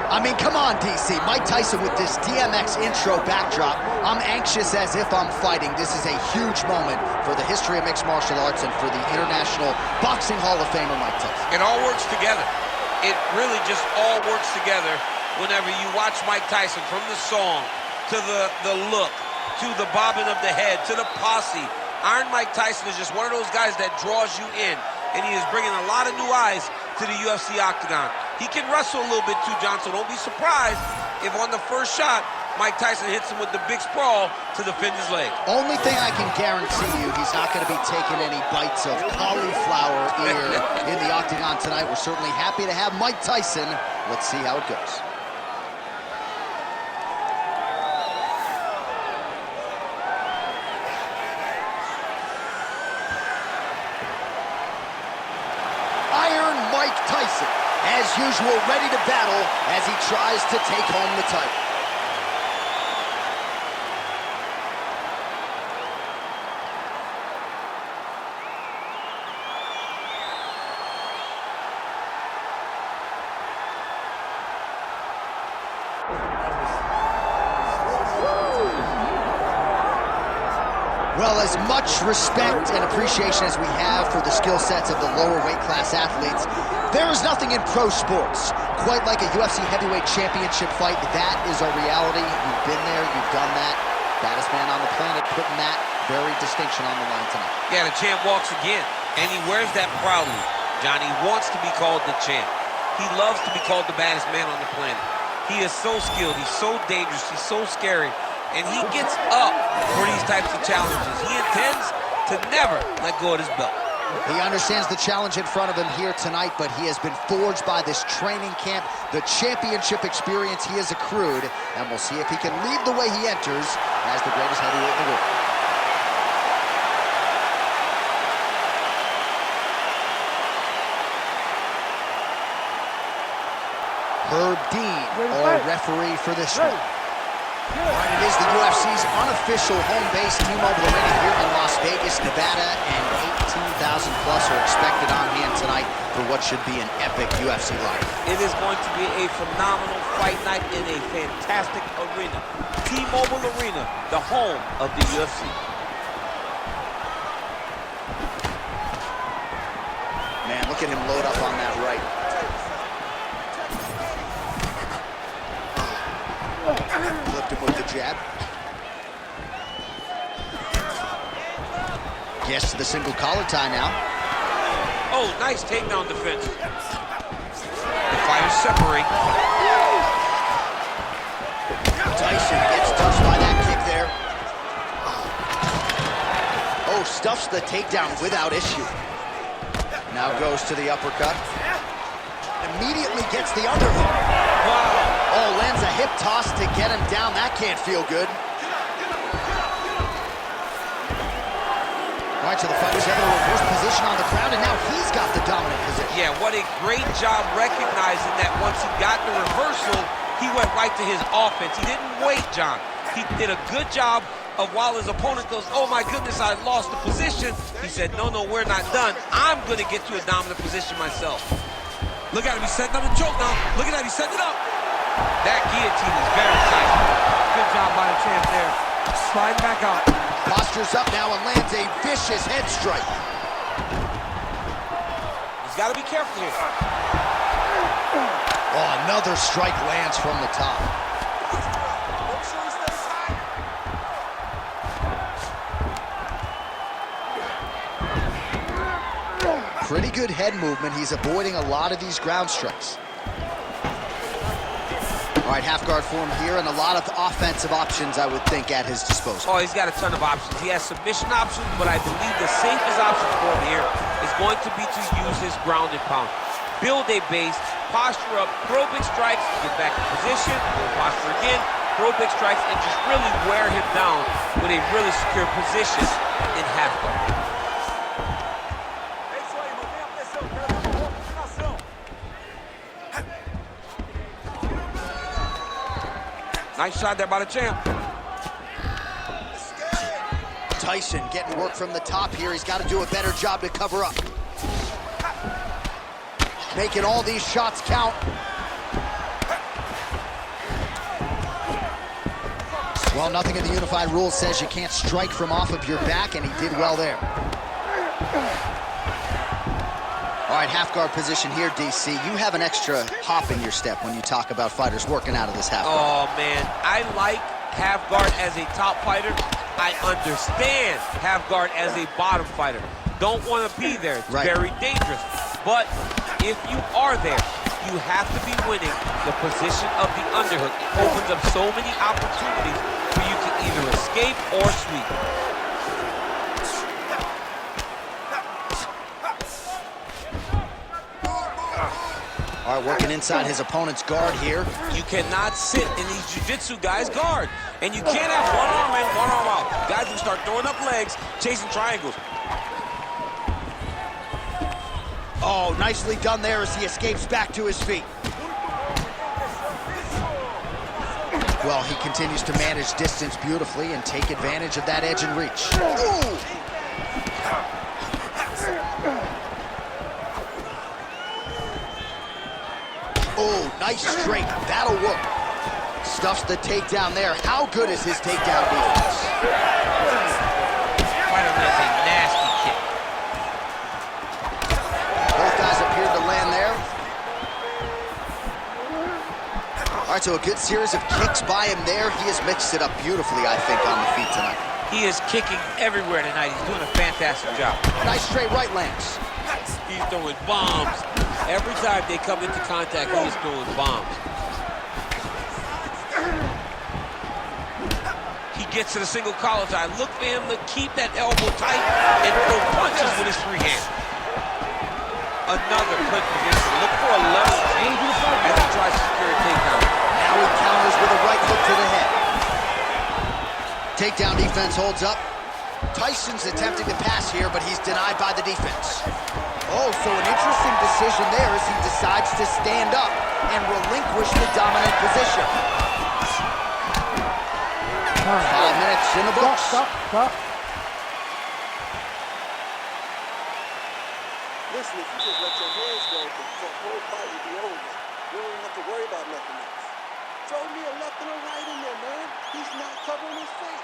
I mean, come on, DC. Mike Tyson with this DMX intro backdrop. I'm anxious as if I'm fighting. This is a huge moment for the history of mixed martial arts and for the International Boxing Hall of Famer Mike Tyson. It all works together. It really just all works together whenever you watch Mike Tyson, from the song to the look, to the bobbing of the head, to the posse. Iron Mike Tyson is just one of those guys that draws you in, and he is bringing a lot of new eyes to the UFC octagon. He can wrestle a little bit too, John, so don't be surprised if on the first shot, Mike Tyson hits him with the big sprawl to defend his leg. Only thing I can guarantee you, he's not going to be taking any bites of cauliflower ear in the octagon tonight. We're certainly happy to have Mike Tyson. Let's see how it goes. Iron Mike Tyson, as usual, ready to battle as he tries to take home the title. Well, as much respect and appreciation as we have for the skill sets of the lower weight class athletes, there is nothing in pro sports quite like a UFC heavyweight championship fight. That is a reality. You've been there, you've done that. Baddest man on the planet, putting that very distinction on the line tonight. Yeah, the champ walks again, and he wears that proudly. Johnny wants to be called the champ. He loves to be called the baddest man on the planet. He is so skilled, he's so dangerous, he's so scary. And he gets up for these types of challenges. He intends to never let go of his belt. He understands the challenge in front of him here tonight, but he has been forged by this training camp, the championship experience he has accrued, and we'll see if he can lead the way he enters as the greatest heavyweight in the world. Herb Dean, our referee for this one. All right, it is the UFC's unofficial home base, T-Mobile Arena here in Las Vegas, Nevada, and 18,000 plus are expected on hand tonight for what should be an epic UFC life. It is going to be a phenomenal fight night in a fantastic arena. T-Mobile Arena, the home of the UFC. Man, look at him load up on that right. Flipped him with the jab. Gets to the single collar tie now. Oh, nice takedown defense. The fighters separate. Tyson gets touched by that kick there. Oh, stuffs the takedown without issue. Now goes to the uppercut. Immediately gets the underhook. Wow. Oh, lands a hip toss to get him down. That can't feel good. All right, so the fighters have a reverse position on the ground, and now he's got the dominant position. Yeah, what a great job recognizing that once he got the reversal, he went right to his offense. He didn't wait, John. He did a good job of, while his opponent goes, oh my goodness, I lost the position. He said, no, we're not done. I'm going to get to a dominant position myself. Look at him, he's setting up a choke now. Look at that, he's setting it up. That guillotine is very tight. Good job by the champ there. Sliding back out. Postures up now and lands a vicious head strike. He's got to be careful here. Oh, another strike lands from the top. Pretty good head movement. He's avoiding a lot of these ground strikes. All right, half guard form here, and a lot of offensive options, I would think, at his disposal. Oh, he's got a ton of options. He has submission options, but I believe the safest option for him here is going to be to use his ground and pound. Build a base, posture up, throw big strikes, get back in position, posture again, throw big strikes, and just really wear him down with a really secure position in half guard. Nice shot there by the champ. Tyson getting work from the top here. He's got to do a better job to cover up. Making all these shots count. Well, nothing in the unified rules says you can't strike from off of your back, and he did well there. All right, half guard position here, DC. You have an extra hop in your step when you talk about fighters working out of this half guard. Oh, man, I like half guard as a top fighter. I understand half guard as a bottom fighter. Don't want to be there. It's very dangerous. But if you are there, you have to be winning. The position of the underhook opens up so many opportunities for you to either escape or sweep. All right, working inside his opponent's guard here. You cannot sit in these jiu-jitsu guys' guard. And you can't have one arm in, one arm out. Guys will start throwing up legs, chasing triangles. Oh, nicely done there as he escapes back to his feet. Well, he continues to manage distance beautifully and take advantage of that edge and reach. Ooh. Oh, nice straight. That'll work. Stuffs the takedown there. How good is his takedown defense? Fighter lands a nasty kick. Both guys appeared to land there. All right, so a good series of kicks by him there. He has mixed it up beautifully, I think, on the feet tonight. He is kicking everywhere tonight. He's doing a fantastic job. Nice straight right lands. He's throwing bombs. Every time they come into contact, he is throwing bombs. He gets to the single collar tie. Look for him to keep that elbow tight and throw punches with his free hand. Another good position. Look for a level change as he tries to secure a takedown. Now he counters with a right hook to the head. Takedown defense holds up. Tyson's attempting to pass here, but he's denied by the defense. Oh, so an interesting decision there as he decides to stand up and relinquish the dominant position. 5 minutes in the books. Stop. Listen, if you just let your hands go, the whole fight will be over. You don't even have to worry about nothing else. Throw me a left and a right in there, man. He's not covering his face.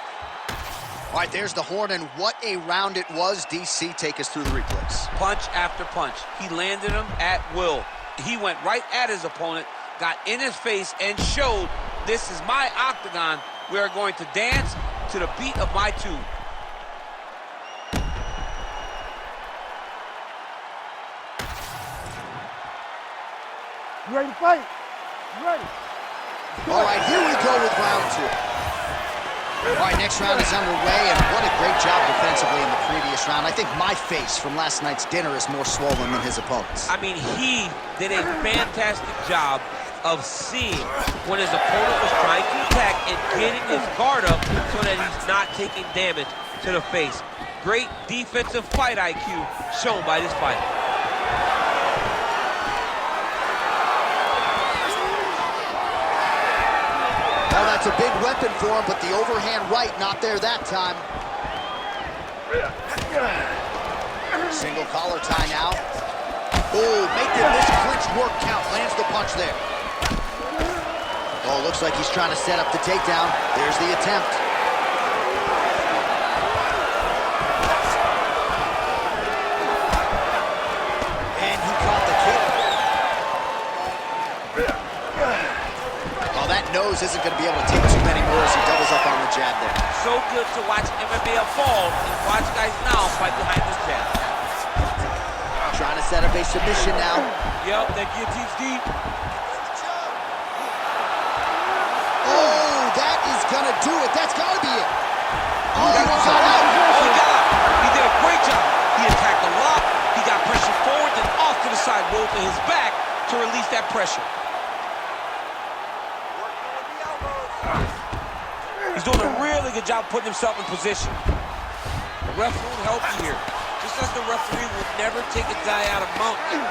All right, there's the horn, and what a round it was. DC, take us through the replays. Punch after punch. He landed him at will. He went right at his opponent, got in his face, and showed this is my octagon. We are going to dance to the beat of my tune. You ready to fight? You ready? All right, here we go with round 2. All right, next round is underway, and what a great job defensively in the previous round. I think my face from last night's dinner is more swollen than his opponent's. I mean, he did a fantastic job of seeing when his opponent was trying to attack and getting his guard up so that he's not taking damage to the face. Great defensive fight IQ shown by this fighter. Well, that's a big weapon for him, but the overhand right not there that time. Single collar tie now. Oh, making this clinch work count. Lands the punch there. Oh, looks like he's trying to set up the takedown. There's the attempt. And he caught the kick. Oh, that nose isn't going to be able to take too many more as he doubles up on the jab there. So good to watch MMA evolve and watch guys now fight behind this jab. Trying to set up a submission now. Yep, that guillotine's deep. Oh, that is going to do it. That's got to be it. Oh, he That's got out. Oh, he got out. He did a great job. He attacked a lot. He got pressure forward and off to the side, rolled to his back to release that pressure. He's doing a really good job putting himself in position. The ref won't help you here. Just as the referee will never take a guy out of mountain,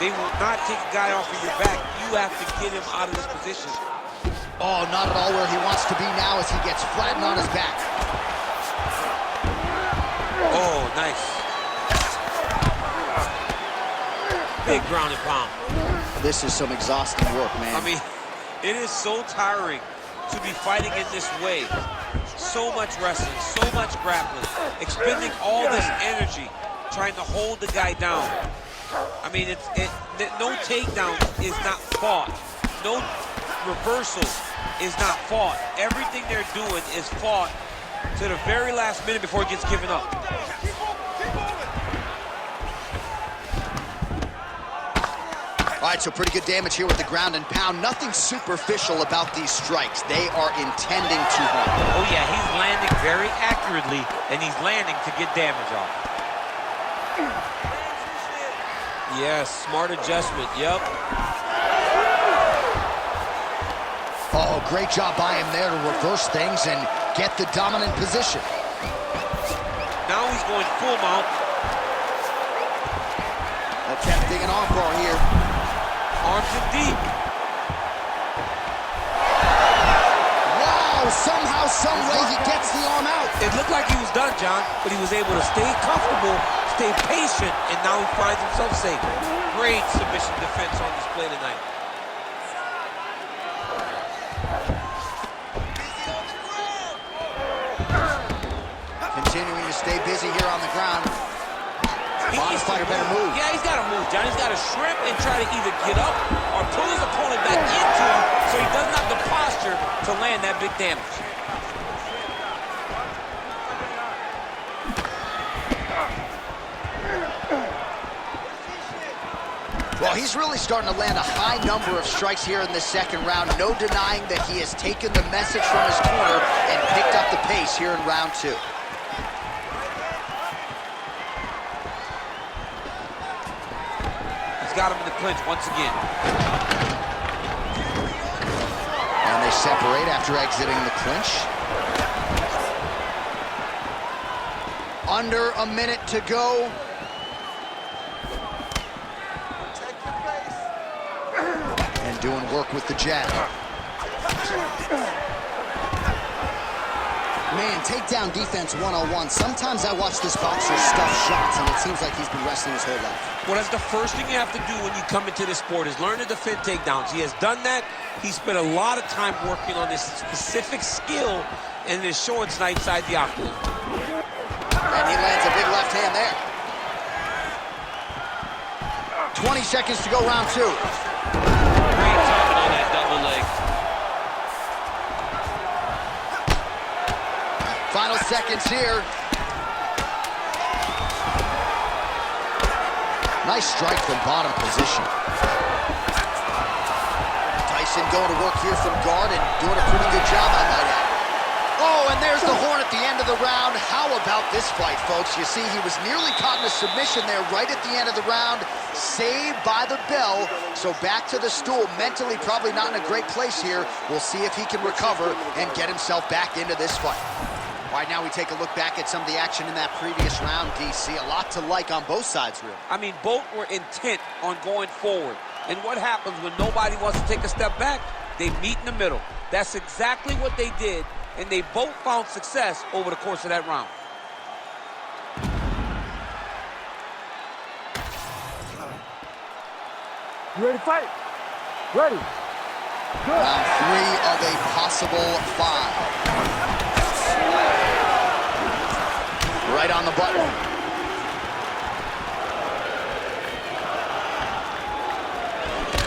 they will not take a guy off of your back. You have to get him out of this position. Oh, not at all where he wants to be now as he gets flattened on his back. Oh, nice. Big ground and pound. This is some exhausting work, man. I mean, it is so tiring to be fighting in this way. So much wrestling, so much grappling, expending all this energy trying to hold the guy down. I mean, no takedown is not fought. No reversal is not fought. Everything they're doing is fought to the very last minute before it gets given up. All right, so pretty good damage here with the ground and pound. Nothing superficial about these strikes. They are intending to harm. Oh yeah, he's landing very accurately, and he's landing to get damage off. Yes, smart adjustment, yep. Oh, great job by him there to reverse things and get the dominant position. Now he's going full mount. Attempting an armbar here. Arms in deep. Wow, somehow, some way he gets the arm out. It looked like he was done, John, but he was able to stay comfortable, stay patient, and now he finds himself safe. Great submission defense on display tonight. Continuing to stay busy here on the ground. Modest fighter better move. Yeah, he's got to move, John. He's got to shrimp and try to either get up or pull his opponent back into him so he doesn't have the posture to land that big damage. Well, he's really starting to land a high number of strikes here in the second round. No denying that he has taken the message from his corner and picked up the pace here in round two. Got him in the clinch once again. And they separate after exiting the clinch. Under a minute to go. And doing work with the jab. Man, takedown defense 101. Sometimes I watch this boxer stuff shots, and it seems like he's been wrestling his whole life. Well, that's the first thing you have to do when you come into this sport is learn to defend takedowns. He has done that. He spent a lot of time working on this specific skill, and it is showing tonight inside the octagon. And he lands a big left hand there. 20 seconds to go, round two. Great timing on that double leg. Final seconds here. Nice strike from bottom position. Tyson going to work here from guard and doing a pretty good job, I might add. Oh, and there's the horn at the end of the round. How about this fight, folks? You see, he was nearly caught in a submission there right at the end of the round. Saved by the bell. So back to the stool. Mentally probably not in a great place here. We'll see if he can recover and get himself back into this fight. All right, now we take a look back at some of the action in that previous round, DC. A lot to like on both sides, really. I mean, both were intent on going forward. And what happens when nobody wants to take a step back? They meet in the middle. That's exactly what they did, and they both found success over the course of that round. You ready to fight? Ready. Good. Round three of a possible five. Right on the button.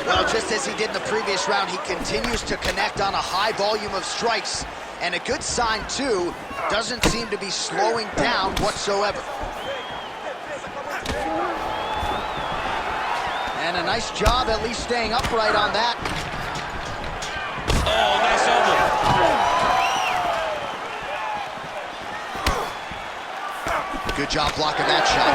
Well, just as he did in the previous round, he continues to connect on a high volume of strikes. And a good sign, too, doesn't seem to be slowing down whatsoever. And a nice job at least staying upright on that. Oh, nice elbow. Good job blocking that shot.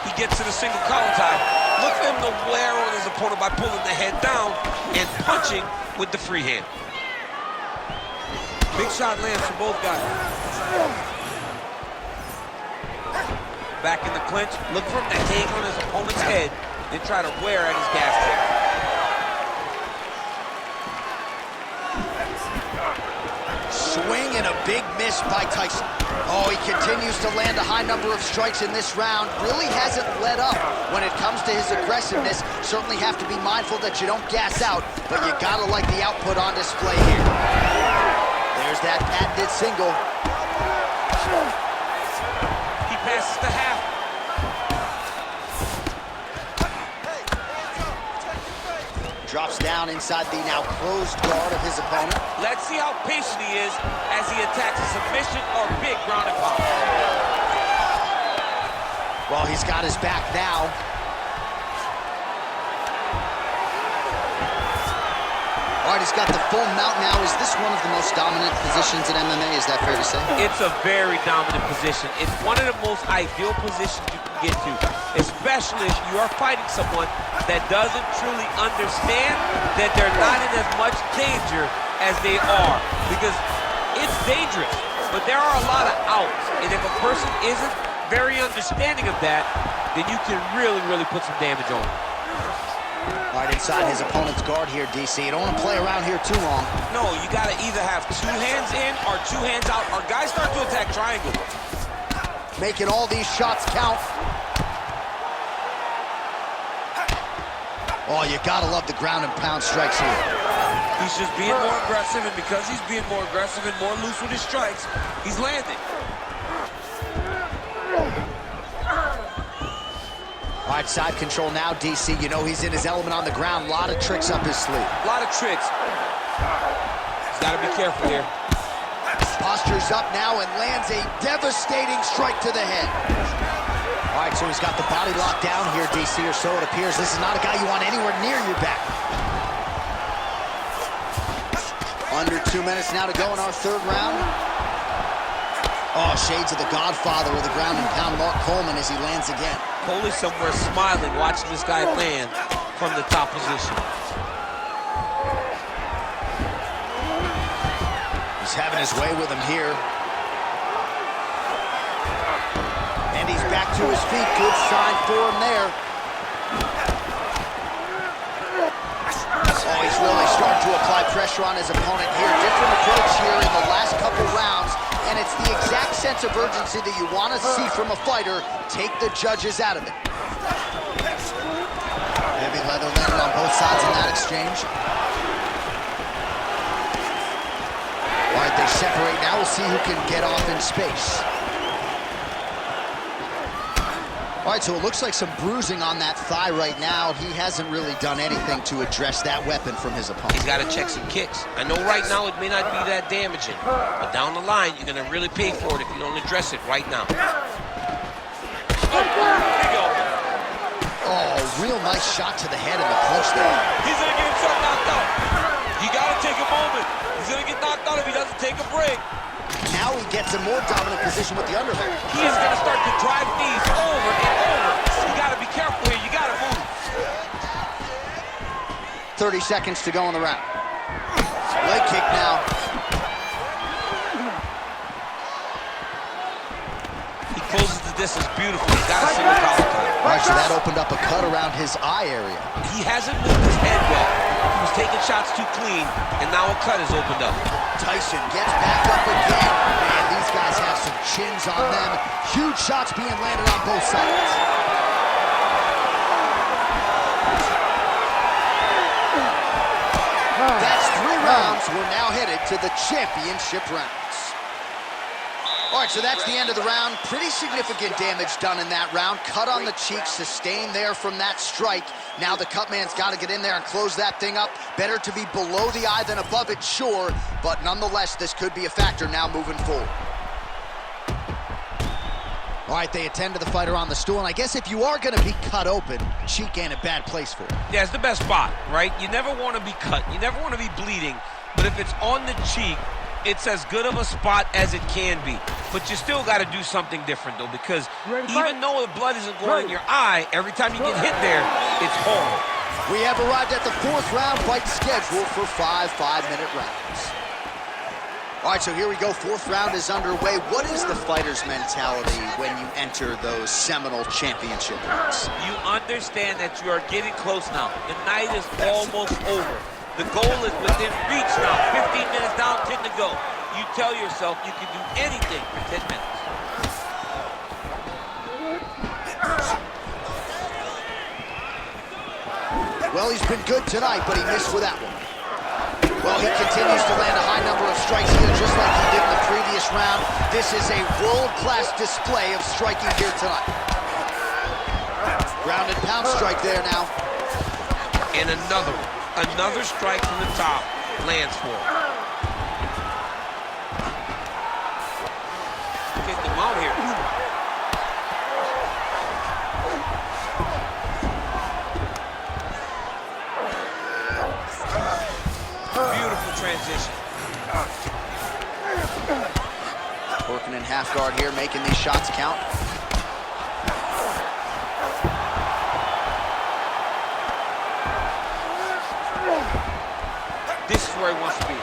He gets to the single collar tie. Look for him to wear on his opponent by pulling the head down and punching with the free hand. Big shot lands for both guys. Back in the clinch. Look for him to hang on his opponent's head and try to wear at his gas tank. Swing and a big miss by Tyson. Oh, he continues to land a high number of strikes in this round. Really hasn't let up when it comes to his aggressiveness. Certainly have to be mindful that you don't gas out, but you gotta like the output on display here. There's that patented single. He passes to half. Drops down inside the now closed guard of his opponent. Let's see how patient he is as he attacks a submission or big ground and pound. Well, he's got his back now. All right, he's got the full mount now. Is this one of the most dominant positions in MMA? Is that fair to say? It's a very dominant position. It's one of the most ideal positions you can get to, especially if you are fighting someone that doesn't truly understand that they're not in as much danger as they are. Because it's dangerous, but there are a lot of outs. And if a person isn't very understanding of that, then you can really put some damage on them. All right, inside his opponent's guard here, DC. You don't want to play around here too long. No, you got to either have 2 hands in or 2 hands out, or guys start to attack triangle. Making all these shots count. Oh, you got to love the ground and pound strikes here. He's just being more aggressive, and because he's being more aggressive and more loose with his strikes, he's landing. All right, side control now, DC. You know he's in his element on the ground. A lot of tricks up his sleeve. A lot of tricks. He's got to be careful here. Postures up now and lands a devastating strike to the head. All right, so he's got the body locked down here, DC, or so it appears. This is not a guy you want anywhere near your back. Under 2 minutes now to go in our 3rd round. Oh, shades of the Godfather with the ground and pound, Mark Coleman, as he lands again. Coley's somewhere smiling, watching this guy land from the top position. He's having his way with him here. And he's back to his feet. Good sign for him there. Oh, he's really starting to apply pressure on his opponent here. Different approach here in the last couple rounds. And it's the exact sense of urgency that you want to see from a fighter. Take the judges out of it. Heavy leather landed on both sides in that exchange. All right, they separate now. We'll see who can get off in space. All right, so it looks like some bruising on that thigh right now. He hasn't really done anything to address that weapon from his opponent. He's got to check some kicks. I know right now it may not be that damaging, but down the line, you're going to really pay for it if you don't address it right now. Oh, real nice shot to the head in the clinch there. He's going to get himself knocked out. You got to take a moment. He's going to get knocked out if he doesn't take a break. Now he gets a more dominant position with the underhook. He is going to start to drive knees over and over. You got to be careful here. You got to move. 30 seconds to go in the round. Leg kick now. He closes the distance beautifully. He's got a single collar tie. All right, so that opened up a cut around his eye area. He hasn't moved his head well. He was taking shots too clean, and now a cut has opened up. Tyson gets back up again. Man, these guys have some chins on them. Huge shots being landed on both sides. That's 3 rounds. We're now headed to the championship rounds. All right, so that's the end of the round. Pretty significant damage done in that round. Cut on the cheek, sustained there from that strike. Now the cut man's got to get in there and close that thing up. Better to be below the eye than above it, sure. But nonetheless, this could be a factor now moving forward. All right, they attend to the fighter on the stool. And I guess if you are going to be cut open, cheek ain't a bad place for it. Yeah, it's the best spot, right? You never want to be cut. You never want to be bleeding. But if it's on the cheek, it's as good of a spot as it can be. But you still got to do something different, though, because even though the blood isn't going in your eye, every time you get hit there, it's horrible. We have arrived at the 4th round fight scheduled for 5 5-minute rounds. All right, so here we go. 4th round is underway. What is the fighter's mentality when you enter those seminal championship rounds? You understand that you are getting close now. The night is almost over. The goal is within reach now. 15 minutes down, 10 to go. You tell yourself you can do anything for 10 minutes. Well, he's been good tonight, but he missed with that one. Well, he continues to land a high number of strikes here, just like he did in the previous round. This is a world-class display of striking here tonight. Ground and pound strike there now. And another strike from the top lands for him. Get them out here. Beautiful transition. Working in half guard here, making these shots count. This is where he wants to be.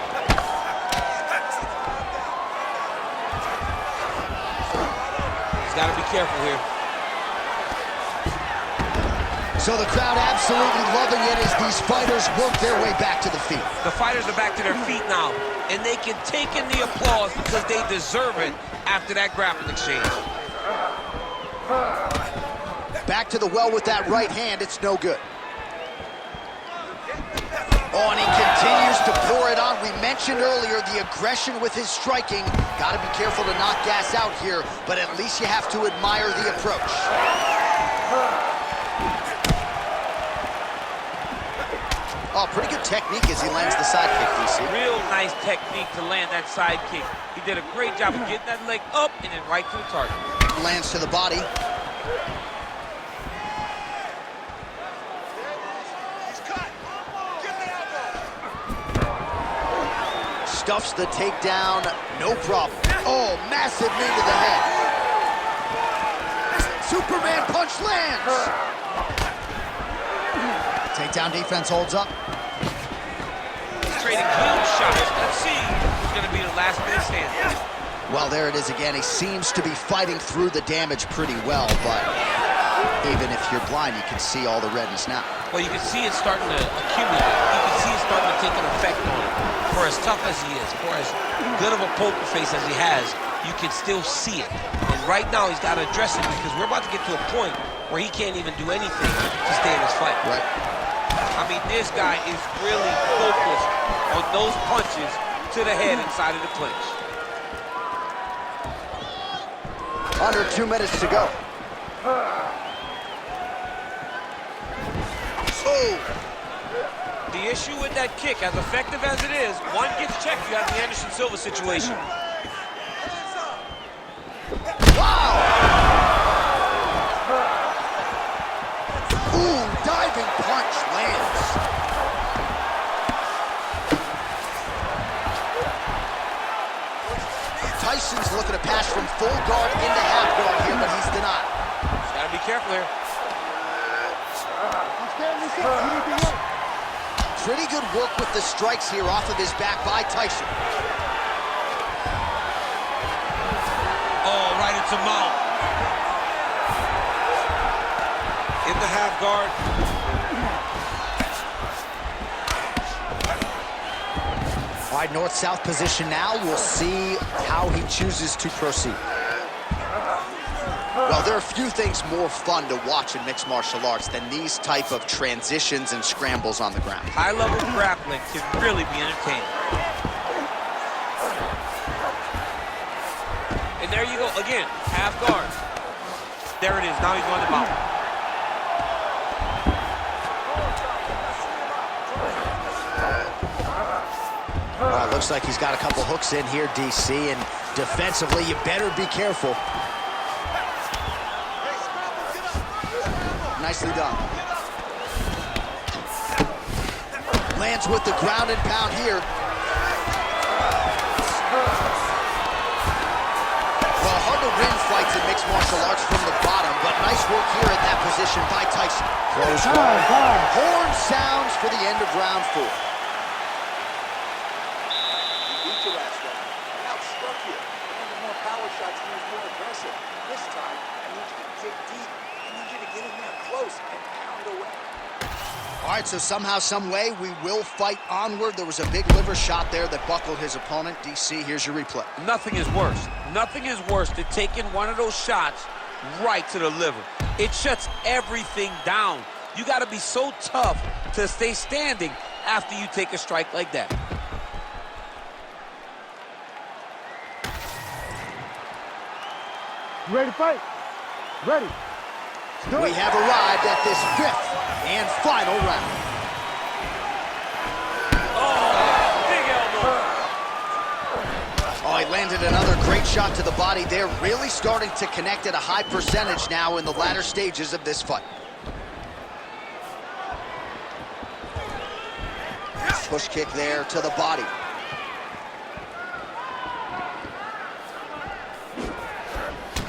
He's got to be careful here. So the crowd absolutely loving it as these fighters work their way back to the feet. The fighters are back to their feet now, and they can take in the applause because they deserve it after that grappling exchange. Back to the well with that right hand, it's no good. Oh, and he continues to pour it on. We mentioned earlier the aggression with his striking. Got to be careful to not gas out here, but at least you have to admire the approach. Oh, pretty good technique as he lands the side kick, DC. Real nice technique to land that side kick. He did a great job of getting that leg up and then right to the target. Lands to the body. Stuffs the takedown, no problem. Oh, massive knee to the head. Superman punch lands. Takedown defense holds up. He's trading huge shots. Let's see who's going to be the last man standing. Well, there it is again. He seems to be fighting through the damage pretty well, but even if you're blind, you can see all the redness now. Well, you can see it starting to accumulate. You can see it starting to take an effect on him. For as tough as he is, for as good of a poker face as he has, you can still see it. And right now, he's got to address it because we're about to get to a point where he can't even do anything to stay in this fight. Right. I mean, this guy is really focused on those punches to the head inside of the clinch. Under 2 minutes to go. Oh! The issue with that kick, as effective as it is, one gets checked, you have the Anderson Silva situation. Wow! Ooh, diving punch lands. Tyson's looking to pass from full guard into half guard here, but he's denied. He's got to be careful here. Pretty good work with the strikes here off of his back by Tyson. Oh, right into mouth. In the half guard. All right, north-south position now. We'll see how he chooses to proceed. Well, there are few things more fun to watch in mixed martial arts than these type of transitions and scrambles on the ground. High-level grappling can really be entertaining. And there you go, again, half guard. There it is, now he's going to mount. Looks like he's got a couple hooks in here, DC, and defensively, you better be careful. Nicely done. Lands with the ground and pound here. Well, hard to win fights in mixed martial arts from the bottom, but nice work here at that position by Tyson. Close one. Horn sounds for the end of round 4. He beat your ass right. Outstruck you. And more power shots, he was more aggressive. This time, I need you to dig deep. I need you to get in there close and pound away. All right, so somehow, some way, we will fight onward. There was a big liver shot there that buckled his opponent. DC, here's your replay. Nothing is worse. Nothing is worse than taking one of those shots right to the liver. It shuts everything down. You got to be so tough to stay standing after you take a strike like that. You ready to fight? Ready. We have arrived at this 5th and final round. Oh, he landed another great shot to the body. They're really starting to connect at a high percentage now in the latter stages of this fight. Push kick there to the body.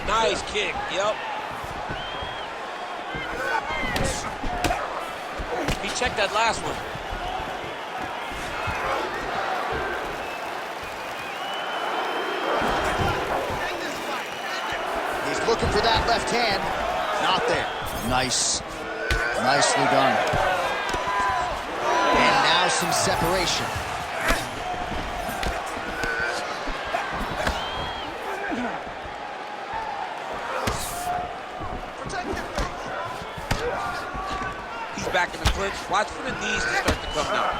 Nice kick, yep. He checked that last one. He's looking for that left hand. Not there. Nice. Nicely done. And now some separation. He's back in the clinch. Watch for the knees to start to come down.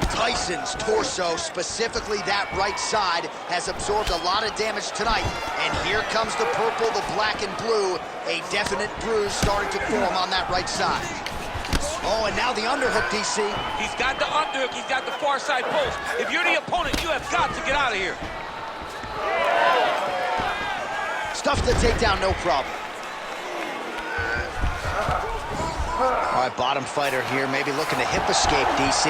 Tyson's torso, specifically that right side, has absorbed a lot of damage tonight. And here comes the purple, the black, and blue. A definite bruise starting to form on that right side. Oh, and now the underhook, DC. He's got the underhook. He's got the far side post. If you're the opponent, you have got to get out of here. Stuff the takedown, no problem. All right, bottom fighter here, maybe looking to hip escape, DC.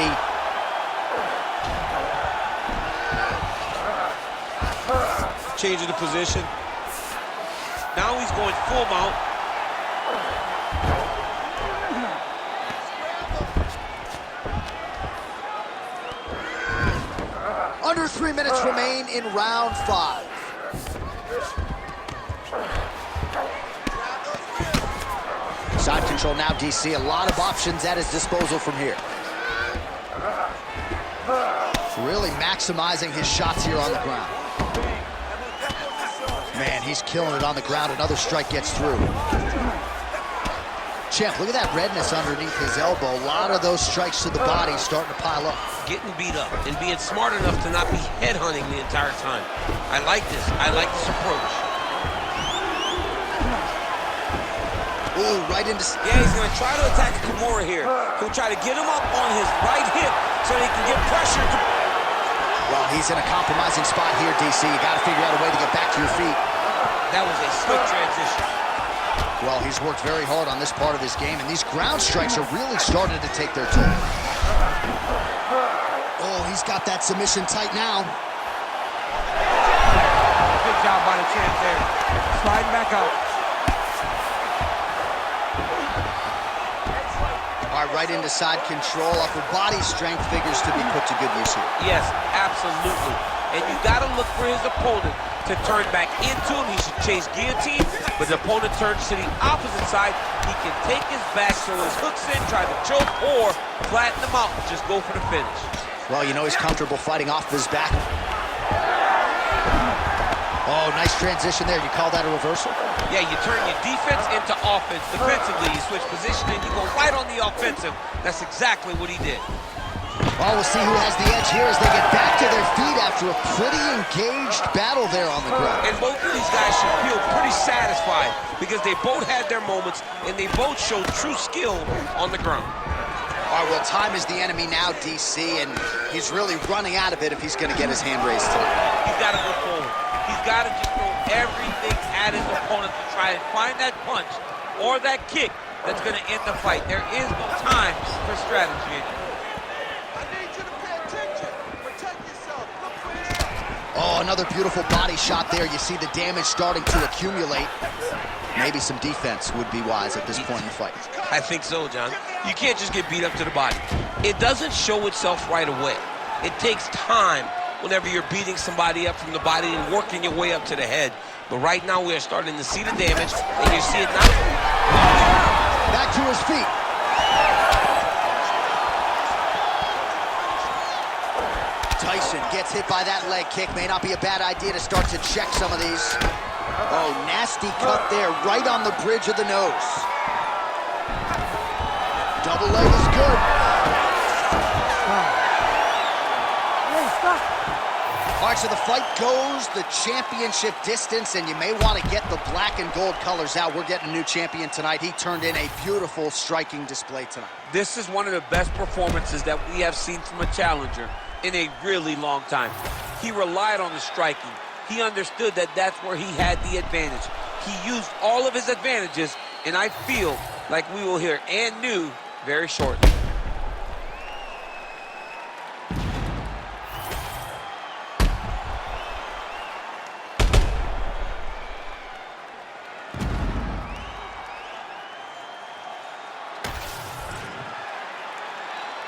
Changing the position. Now he's going full mount. Under 3 minutes remain in round 5. Side control now, DC. A lot of options at his disposal from here. Really maximizing his shots here on the ground. Man, he's killing it on the ground. Another strike gets through. Champ, look at that redness underneath his elbow. A lot of those strikes to the body starting to pile up. Getting beat up and being smart enough to not be headhunting the entire time. I like this. I like this approach. Ooh, right into... Yeah, he's going to try to attack Kimura here. He'll try to get him up on his right hip so he can get pressure. Well, he's in a compromising spot here, DC. You got to figure out a way to get back to your feet. That was a swift transition. Well, he's worked very hard on this part of his game, and these ground strikes are really starting to take their toll. Oh, he's got that submission tight now. Good job by the champ there. Sliding back out. All right, right into side control. Upper body strength figures to be put to good use here. Yes, absolutely. And you got to look for his opponent to turn back into him. He should chase guillotine, but the opponent turns to the opposite side. He can take his back, so his hooks in, try to choke, or flatten him out and just go for the finish. Well, you know he's comfortable fighting off his back. Oh, nice transition there. You call that a reversal? Yeah, you turn your defense into offense. Defensively, you switch position and you go right on the offensive. That's exactly what he did. Well, we'll see who has the edge here as they get back to their feet after a pretty engaged battle there on the ground. And both of these guys should feel pretty satisfied because they both had their moments and they both showed true skill on the ground. All right, well, time is the enemy now, DC, and he's really running out of it if he's going to get his hand raised tonight. He's got to go forward. He's got to just throw everything at his opponent to try and find that punch or that kick that's going to end the fight. There is no time for strategy anymore. Oh, another beautiful body shot there. You see the damage starting to accumulate. Maybe some defense would be wise at this point in the fight. I think so, John. You can't just get beat up to the body. It doesn't show itself right away. It takes time whenever you're beating somebody up from the body and working your way up to the head. But right now we are starting to see the damage, and you see it now. Back to his feet. Tyson gets hit by that leg kick. May not be a bad idea to start to check some of these. Oh, nasty cut there, right on the bridge of the nose. Double leg is good. Hey, stop. All right, so the fight goes the championship distance, and you may want to get the black and gold colors out. We're getting a new champion tonight. He turned in a beautiful striking display tonight. This is one of the best performances that we have seen from a challenger in a really long time. He relied on the striking. He understood that that's where he had the advantage. He used all of his advantages, and I feel like we will hear and new very shortly.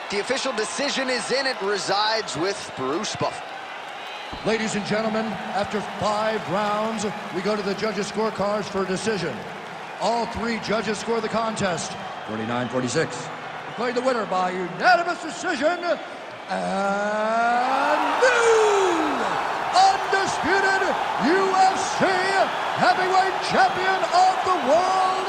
The official decision is in. It resides with Bruce Buffer. Ladies and gentlemen, after 5 rounds, we go to the judges' scorecards for a decision. All 3 judges score the contest 49-46. Declared the winner by unanimous decision, and new undisputed UFC heavyweight champion of the world,